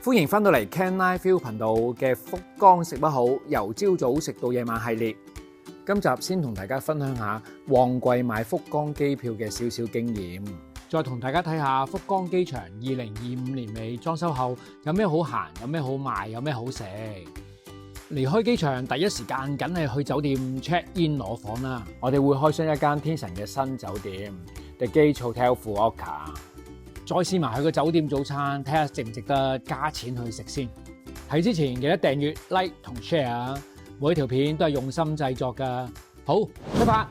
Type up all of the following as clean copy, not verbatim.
歡迎翻到嚟 Can Life View 頻道嘅福岡食不好，由朝早食到夜晚系列。今集先同大家分享下旺季買福岡機票嘅少少經驗，再同大家睇下福岡機場2025年尾裝修後有咩好行，有咩好賣，有咩好食。離開機場第一時間梗係去酒店 check in 攞房啦。我哋會開箱一間天神嘅新酒店 The Gate Hotel Fukuoka。再試埋佢個酒店早餐，睇下值唔值得加錢去食先。睇之前記得訂閱、like 同 share， 每一條片都係用心製作㗎。好，出發。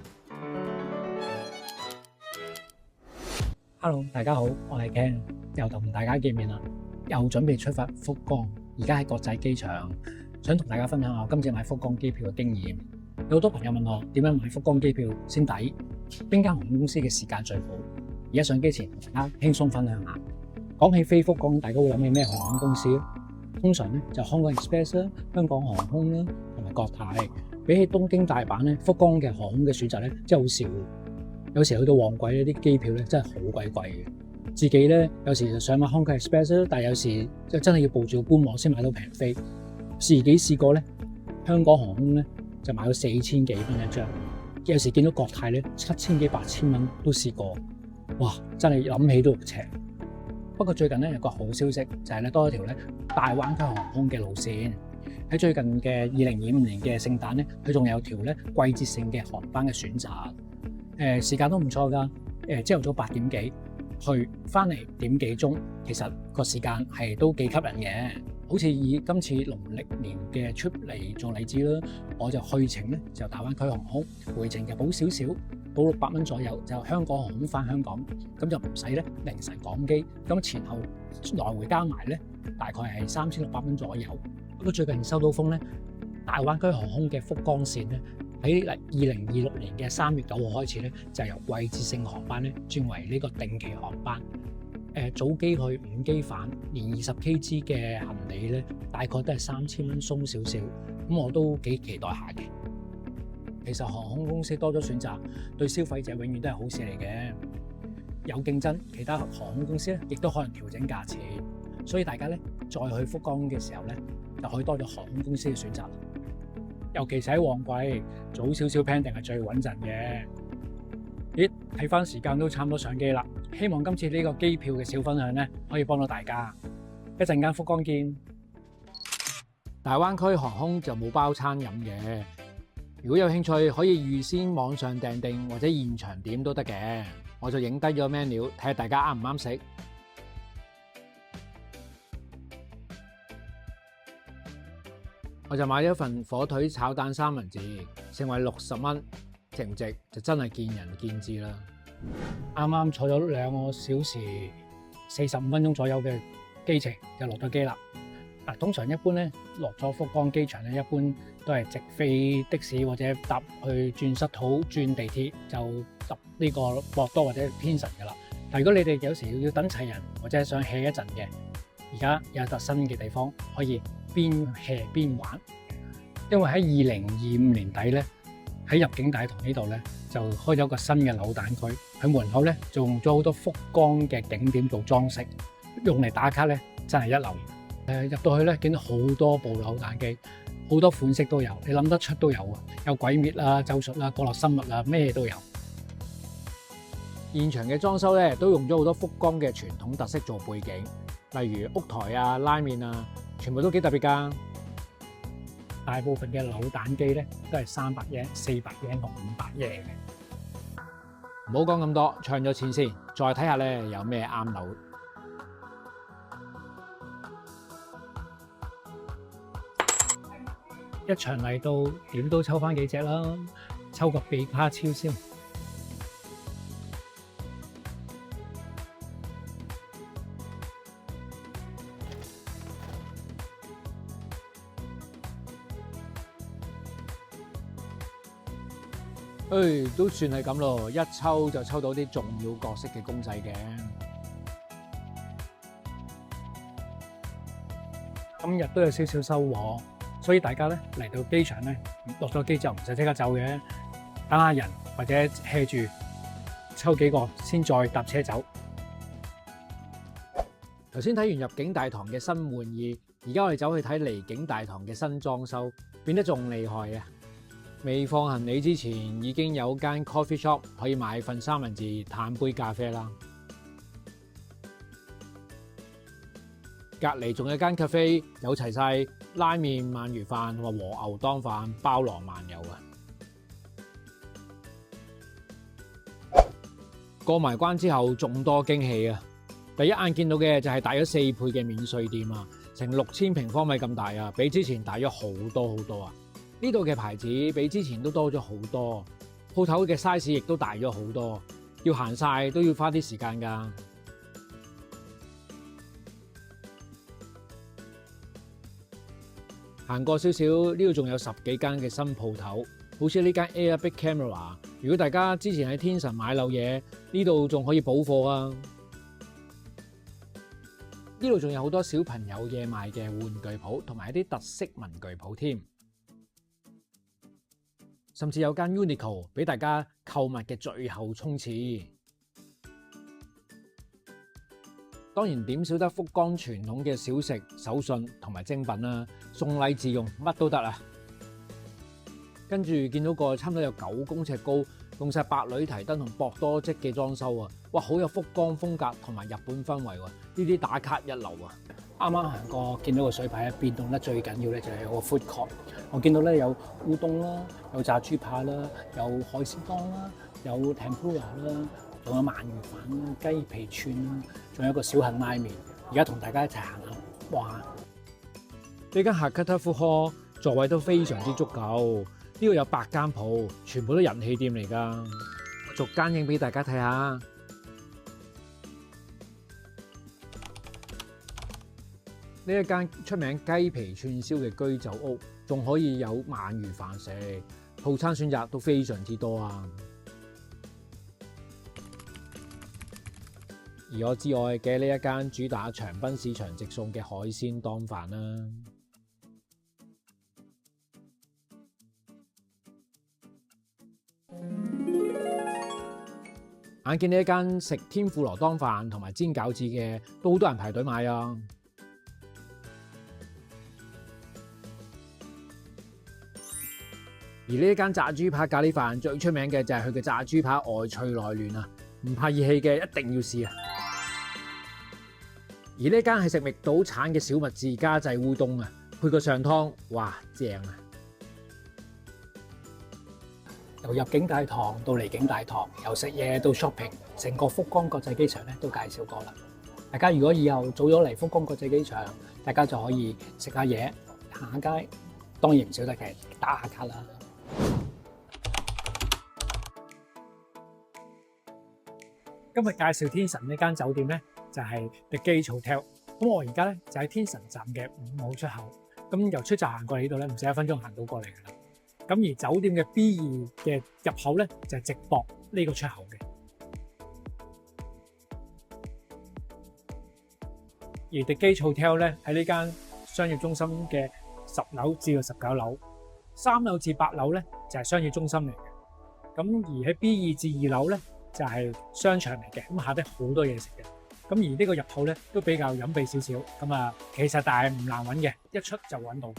Hello， 大家好，我係 Ken， 又同大家見面啦，又準備出發福岡，而家喺國際機場，想同大家分享下我今次買福岡機票嘅經驗。有好多朋友問我點樣買福岡機票先抵，邊間航空公司嘅時間最好。而家上機前同大家輕鬆分享下。講起飛福岡，大家會諗起咩航空公司咧？通常咧就香港 Express 啦、香港航空啦同埋國泰。比起東京、大阪咧，福岡嘅航空嘅選擇咧真係好少。有時去到旺季咧，啲機票咧真係好鬼貴嘅。自己咧有時就想買香港 Express 啦，但係有時就真係要報住個官網先買到平飛。自己試過咧，香港航空咧就買到4000幾蚊一張，有時見到國泰咧7000幾8000蚊都試過。哇！真係諗起都肉赤。不過最近咧有個好消息，就係咧多一條咧大灣區航空嘅路線。喺最近嘅2025年嘅聖誕咧，佢仲有條咧季節性嘅航班嘅選擇。時間都唔錯㗎。朝頭早8點幾去，翻嚟點幾鐘，其實個時間係都幾吸引嘅。好似以今次農曆年嘅出嚟做例子啦，我就去程咧就大灣區航空，回程就補少少，補600蚊左右，就香港航空翻香港，咁就唔使咧凌晨趕機，咁前後來回加埋咧大概係3600蚊左右。不過最近收到風咧，大灣區航空嘅福岡線咧喺2026年嘅3月9號開始咧，就由季節性航班咧轉為呢個定期航班。早機去午機返，連20kg 嘅行李咧，大概都係3000蚊鬆少少，咁我都幾期待下嘅。其實航空公司多咗選擇，對消費者永遠都係好事嚟嘅。有競爭，其他航空公司咧亦都可能調整價錢，所以大家咧再去福岡嘅時候咧，就可以多咗航空公司嘅選擇。尤其是喺旺季，早少少 plan 定係最穩陣嘅。咦，睇翻時間都差唔多上機啦，希望今次呢個機票嘅小分享咧，可以幫到大家。一陣間福岡見。大灣區航空就冇包餐飲嘅，如果有興趣可以預先網上訂定或者現場點都得嘅。我就影低咗 menu， 睇下大家啱唔啱食。我就買咗份火腿炒蛋三文治，成為60蚊。值唔值就真係見仁見智啦。啱啱坐咗2個小時45分鐘左右嘅機程就落咗機啦。嗱，通常一般咧落咗福岡機場咧，一般都係直飛的士或者搭去轉室土轉地鐵就搭呢個博多或者天神噶啦。但如果你哋有時要等齊人或者想 hea 一陣嘅，而家有一笪新嘅地方可以邊 hea 邊玩，因為喺2025年底咧。喺入境大堂呢度咧，就開咗個新嘅扭蛋區。喺門口咧，就用咗好多福岡嘅景點做裝飾，用嚟打卡咧，真係一流。入到去咧，見到好多部扭蛋機，好多款式都有，你諗得出都有啊！有鬼滅啊、咒術啊、角落生物啊，咩都有。現場嘅裝修咧，都用咗好多福岡嘅傳統特色做背景，例如屋台啊、拉麵啊，全部都幾特別㗎。大部分嘅扭蛋機咧都係300yen、400yen同500yen嘅。唔好講咁多，唱咗錢先，再睇下咧有咩啱扭。一場嚟到點都抽翻幾隻啦，抽個比卡超先。都算係咁咯，一抽就抽到啲重要角色嘅公仔嘅。今日都有少少收穫，所以大家咧嚟到機場咧，落咗機就唔使即刻走嘅，等下人或者 hea 住抽幾個先再搭車走。頭先睇完入境大堂嘅新玩意，而家我哋走去睇離境大堂嘅新裝修，變得仲厲害啊！未放行李之前，已經有間 coffee shop 可以買份三文治、嘆杯咖啡啦。隔離仲有間 cafe， 有齊晒拉麵、鰻魚飯同埋和牛當飯，包羅萬有啊！過埋關之後，仲多驚喜啊！第一眼見到嘅就係大咗4倍嘅免稅店啊，成6000平方米咁大啊，比之前大咗好多好多啊！呢度嘅牌子比之前都多咗好多，鋪頭嘅 size 亦都大咗好多，要行晒都要花啲時間㗎。行過少少，呢度仲有10幾間嘅新鋪頭，好似呢間 Arabic Camera。如果大家之前喺天神買漏嘢，呢度仲可以補貨啊！呢度仲有好多小朋友嘢賣嘅玩具鋪，同埋一啲特色文具鋪添。甚至有間 Uniqlo 俾大家購物嘅最後衝刺。當然點少得福岡傳統嘅小食、手信同埋精品啦，送禮自用乜都得啊！跟住見到個差唔多有9公尺高，用晒白鋁提燈同薄多積嘅裝修啊！哇，好有福岡風格同埋日本氛圍喎！呢啲打卡一流啊！啱啱行過見到個水牌咧，變動得最緊要咧就係有個 food court。我見到咧有烏冬啦，有炸豬扒啦，有海鮮湯啦，有 tempura 啦，仲有鰻魚飯啦、雞皮串啦，仲有一個小肯拉麵。而家同大家一齊行下，哇！呢間 Hakata Food Hall 座位都非常之足夠，呢度有8間鋪，全部都人氣店嚟㗎。逐間影俾大家睇下。呢一間出名雞皮串燒嘅居酒屋，仲可以有鰻魚飯食，套餐選擇都非常之多啊！而我至愛嘅呢一間主打長濱市場直送嘅海鮮當飯啦。眼見呢一間食天婦羅當飯同埋煎餃子嘅，都好多人排隊買啊！而呢一間炸豬扒咖喱飯最出名嘅就係佢嘅炸豬扒外脆內嫩啊！唔怕熱氣嘅一定要試啊！而呢間係食覓島產嘅小麥自家製烏冬啊，配個上湯，哇正啊！由入境大堂到離境大堂，由食嘢到 shopping， 成個福岡國際機場咧都介紹過啦。大家如果以後早咗嚟福岡國際機場，大家就可以食下嘢、行下街，當然唔少得嘅打下卡啦。今日介紹天神呢間酒店咧，就係 The Gate Hotel。咁我而家咧就喺天神站嘅5號出口。咁由出閘行過嚟呢度咧，唔使1分鐘行到過嚟噶啦。咁而酒店嘅 B2嘅入口咧，就係直駁呢個出口嘅。而 The Gate Hotel 咧喺呢間商業中心嘅10樓至到19樓，3樓至8樓咧就係商業中心嚟嘅。咁而喺 B2至2樓咧，就係商場嚟嘅，咁下低好多嘢食嘅。咁而呢個入口咧都比較隱蔽少少，咁啊其實但係唔難揾嘅，一出就揾到。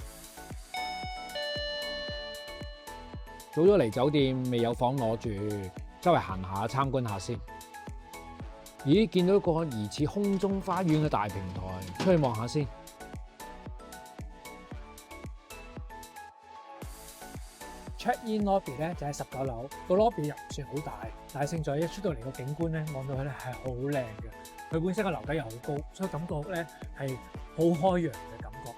早咗嚟酒店未有房攞住，周圍行下參觀下先。咦，見到一個疑似空中花園嘅大平台，出去望下先。Check-in lobby 咧就喺19樓，個 lobby 又唔算好大，但係勝在一出到嚟個景觀咧，望到佢咧係好靚嘅。佢本身個樓底又好高，所以感覺咧係好開揚嘅感覺。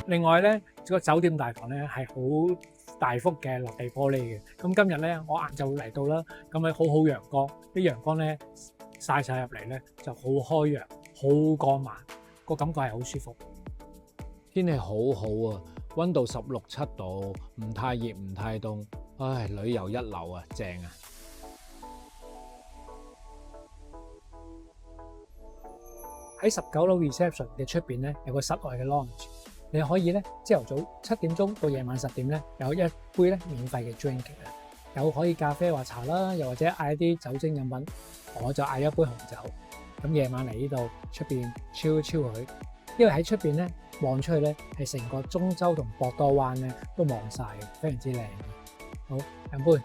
另外咧，個酒店大堂咧係好大幅嘅落地玻璃嘅。咁今日咧我晏晝嚟到啦，咁咪好好陽光，啲陽光咧曬晒入嚟咧就好開揚，好光猛，個感覺係好舒服。天氣好好啊，溫度16、17度，唔太熱唔太凍，唉，旅遊一流啊，正啊！喺19樓 reception 嘅出邊咧有個室外嘅 lounge，你可以咧朝頭早7點鐘到夜晚10點咧有一杯咧免費嘅 drink 嘅，有可以咖啡或茶啦，又或者嗌一啲酒精飲品，我就嗌一杯紅酒。咁夜晚嚟呢度出邊 chill 一 chill 佢，因為喺出邊咧望出去咧係成個中洲同博多灣咧都望晒嘅，非常之靚。好，飲杯。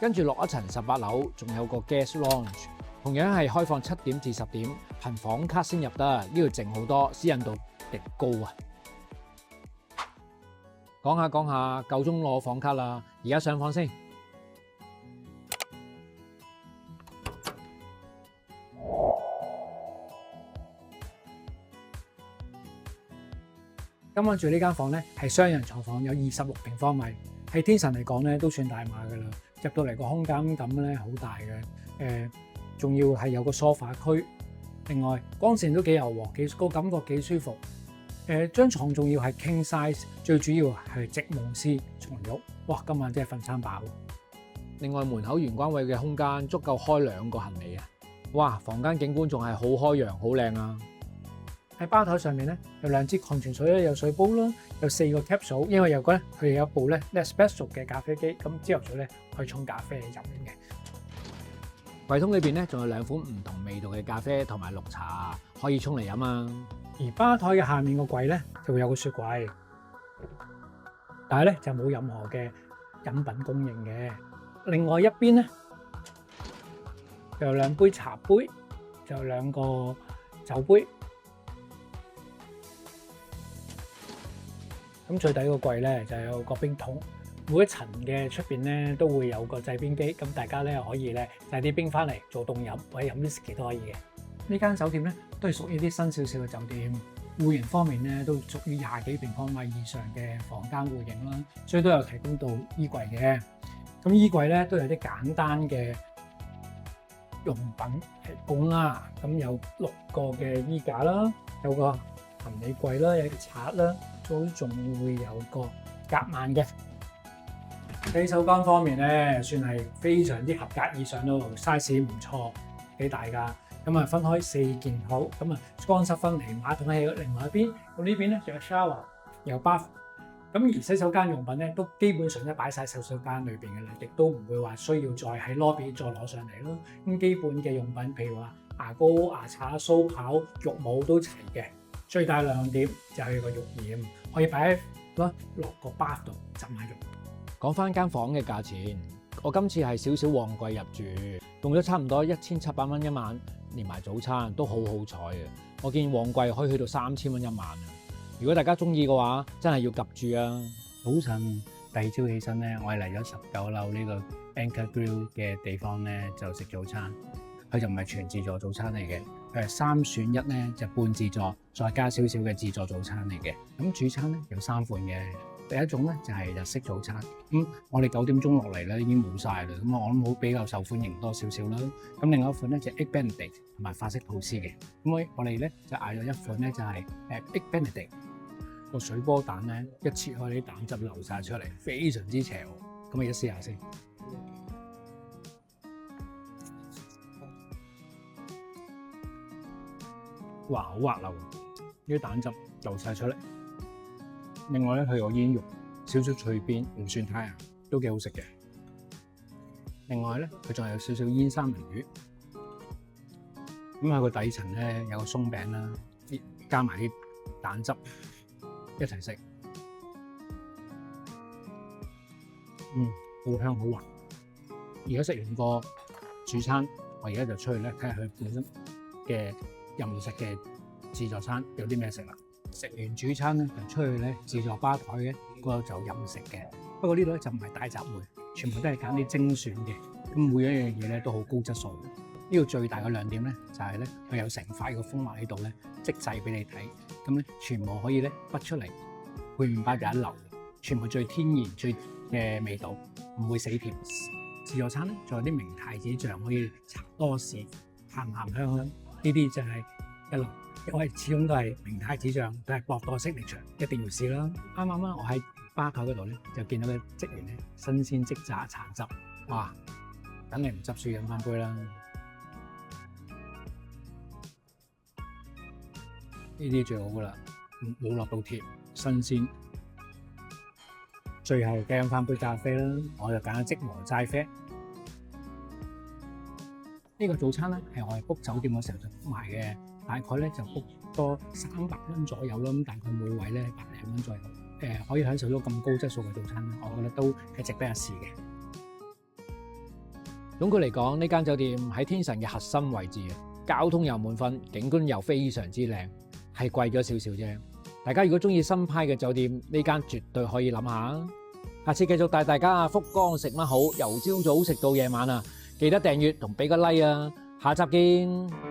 跟住落一層18樓，仲有個 guest lounge， 同樣係開放7點至10點，憑房卡先入得。呢度靜好多，私隱度極高啊！講下講下，夠鐘攞房卡啦，而家上房先。今晚住呢間房咧係雙人床房，有26平方米，喺天神嚟講咧都算大碼噶啦。入到嚟個空間感咧好大嘅，仲要係有個梳化區。另外光線都幾柔和，個感覺幾舒服。張床仲要係 king size， 最主要係席夢思床褥。哇！今晚真係瞓餐飽。另外門口玄關位嘅空間足夠開2個行李啊！哇！房間景觀仲係好開揚，好靚啊！喺吧台上面咧有2支礦泉水啦，有水煲啦，有4個 capsule， 因為有個咧佢有一部咧 Nespresso 嘅咖啡機，咁朝頭早咧可以沖咖啡飲嘅。櫃桶裏邊咧仲有2款唔同味道嘅咖啡同埋綠茶可以沖嚟飲啊！而吧台嘅下面個櫃咧就會有個雪櫃，但係咧就冇任何嘅飲品供應嘅。另外一邊咧就有2杯茶杯，就有2個酒杯。咁最底個櫃咧就有個冰桶，每一層嘅出邊咧都會有個製冰機，咁大家咧可以咧製啲冰翻嚟做凍飲，或者飲 whisky 都可以嘅。呢間酒店咧都係屬於啲新少少嘅酒店，戶型方面咧都屬於20幾平方米以上嘅房間戶型啦，所以都有提供到衣櫃嘅。咁衣櫃咧都有啲簡單嘅用品提供啦，咁有6個嘅衣架啦，有個行李櫃啦，有個刷啦。都仲會有個夾萬嘅。洗手間方面咧，算係非常之合格以上咯 ，size 唔錯，幾大㗎。咁啊，分開4件套，咁啊乾濕分離，馬桶喺另外一邊。咁呢邊咧仲有 shower， 有 bath。咁而洗手間用品咧，都基本上咧擺晒洗手間裏邊嘅啦，亦都唔會話需要再喺 lobby 再攞上嚟咯。咁基本嘅用品，譬如話牙膏、牙刷、鬚刨、浴帽都齊嘅。最大亮點就係個浴簾，可以擺喺落個 bath 度浸下浴。講翻間房嘅價錢，我今次係少少旺季入住，用咗差唔多1700蚊一晚，連埋早餐都好好彩嘅。我見旺季可以去到3000蚊一晚啊！如果大家中意嘅話，真係要及住啊！早晨第2朝起身咧，我係嚟咗19樓呢個 Anchor Grill 嘅地方咧，就食早餐。佢就唔係全自助早餐嚟嘅，佢係3選1咧，就半自助，再加少少嘅自助早餐嚟嘅。咁主餐咧有3款嘅，第一種咧就係日式早餐。我哋9點鐘落嚟咧已經冇晒啦，咁我諗好比較受歡迎多少少啦。咁另外一款咧就 Egg Benedict 同埋法式吐司嘅。咁我哋咧就嗌咗一款咧就係Egg Benedict，個水波蛋咧一切開啲蛋汁流晒出嚟，非常之邪喎。咁我而家試下先。哇，好滑溜，啲蛋汁流晒出嚟。另外咧，佢有煙肉，少少脆邊，唔算太硬，都幾好食嘅。另外咧，佢仲有少少煙三文魚。咁喺個底層咧有個鬆餅啦，加埋啲蛋汁一齊食。好香好滑。而家食完個主餐，我而家就出去咧睇下佢本身嘅任食嘅自助餐有啲咩食啦？食完主餐咧，就出去咧自助吧台嘅嗰度就任食嘅。不過呢度咧就唔係大集會，全部都係揀啲精選嘅。咁每一樣嘢咧都好高質素。呢度最大嘅亮點咧就係咧佢有成塊個風畫喺度咧即製俾你睇。咁咧全部可以咧筆出嚟，配麵包就一流，全部最天然最嘅味道，唔會死甜。自助餐咧仲有啲明太子醬可以搽多士，鹹鹹香香。呢啲就係一流，因為始終都係明太子醬，都係博多式力場，一定要試啦。啱啱啦，我喺吧台嗰度咧就見到個職員咧新鮮即榨橙汁，哇！等你唔執輸飲翻杯啦。呢啲最好噶啦，冇落到鐵，新鮮。最後計翻杯咖啡啦，我就揀咗即磨齋啡。呢個早餐咧係我哋 book 酒店嘅時候就 book 埋嘅，大概咧就 book 多300蚊左右啦，咁大概每位咧100零蚊左右。可以享受到咁高質素嘅早餐，我覺得都係值得一試嘅。總括嚟講，呢間酒店喺天神嘅核心位置，交通又滿分，景觀又非常之靚，係貴咗少少啫。大家如果中意新派嘅酒店，呢間絕對可以諗下。下次繼續帶大家福岡食乜好，由朝早食到夜晚啊！記得訂閱同俾個 like 啊！下集見。